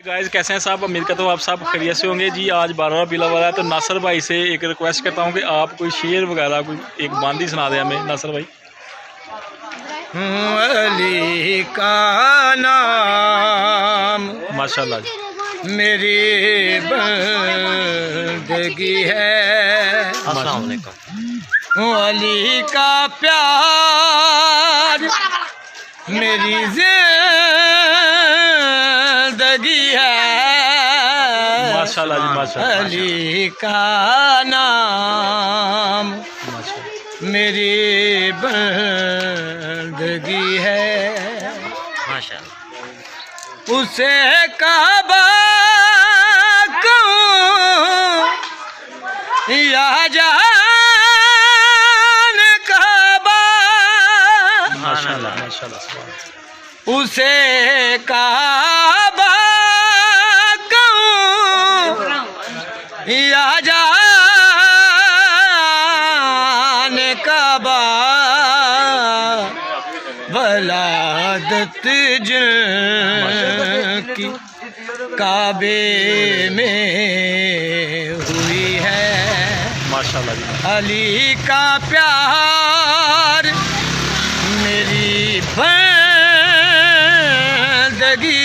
Guys कैसे हैं साहब, उम्मीद करता हूँ आप सब खैरियत से होंगे जी। आज 12 पीला वाला है तो नासर भाई से एक रिक्वेस्ट करता हूँ कि आप कोई शेर वगैरह कोई एक बांदी सुना दें हमें। नासर भाई। अली का नाम माशाल्लाह जी, मेरी बंदगी है। अस्सलाम वालेकुम। अली का प्यार मेरी जिंदगी है। माशाल्लाह जी, माशाल्लाह। अली का नाम मेरी बंदगी है। माशाल्लाह। उसे काबा कहूँ या जान काबा। माशाल्लाह माशाल्लाह। उसे काबा कहूँ या जान काबा। वलादत जिनकी काबे में हुई है। माशाल्लाह जी। अली का प्यार मेरी बंदगी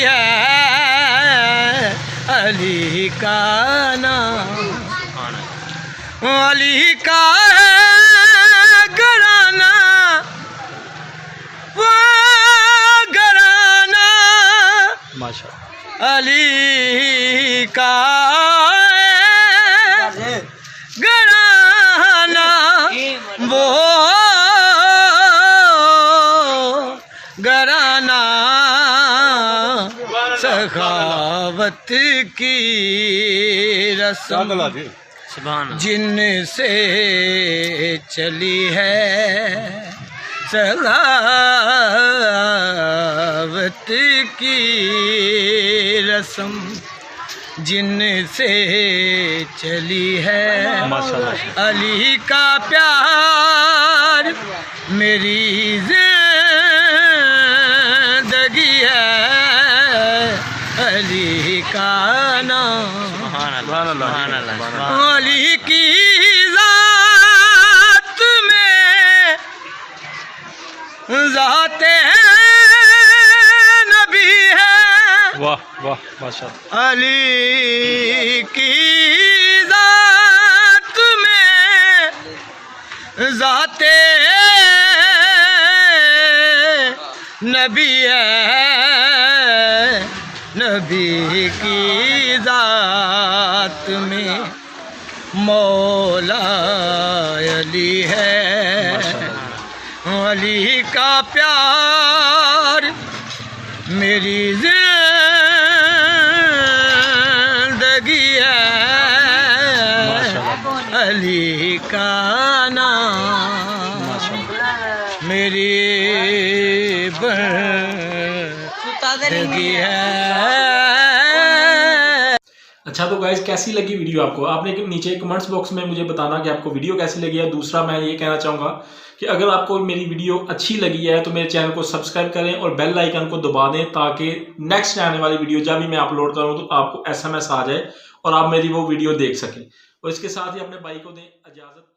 है। अली का नाम अली का है घराना वो घराना। माशाल्लाह। अली का है घराना वो घराना। सखावत की रस्म जिनसे चली है। सखावत की रस्म जिनसे चली है। माशाल्लाह। अली का प्यार मेरी जिंदगी है। अली का नाम अली की ज़ात में ज़ाते नबी है। वाह वाह माशाल्लाह। अली की ज़ात में ज़ाते नबी है। नबी की ज़ात में मौला अली है। अली का प्यार मेरी जिंदगी है। अली का नाम मेरी बंदगी है। अच्छा तो गाइज कैसी लगी वीडियो आपको? आपने नीचे कमेंट्स बॉक्स में मुझे बताना कि आपको वीडियो कैसी लगी है। दूसरा मैं ये कहना चाहूँगा कि अगर आपको मेरी वीडियो अच्छी लगी है तो मेरे चैनल को सब्सक्राइब करें और बेल आइकन को दबा दें ताकि नेक्स्ट आने वाली वीडियो जब भी मैं अपलोड करूँ तो आपको SMS आ जाए और आप मेरी वो वीडियो देख सकें। और इसके साथ ही अपने भाई को दें इजाज़त।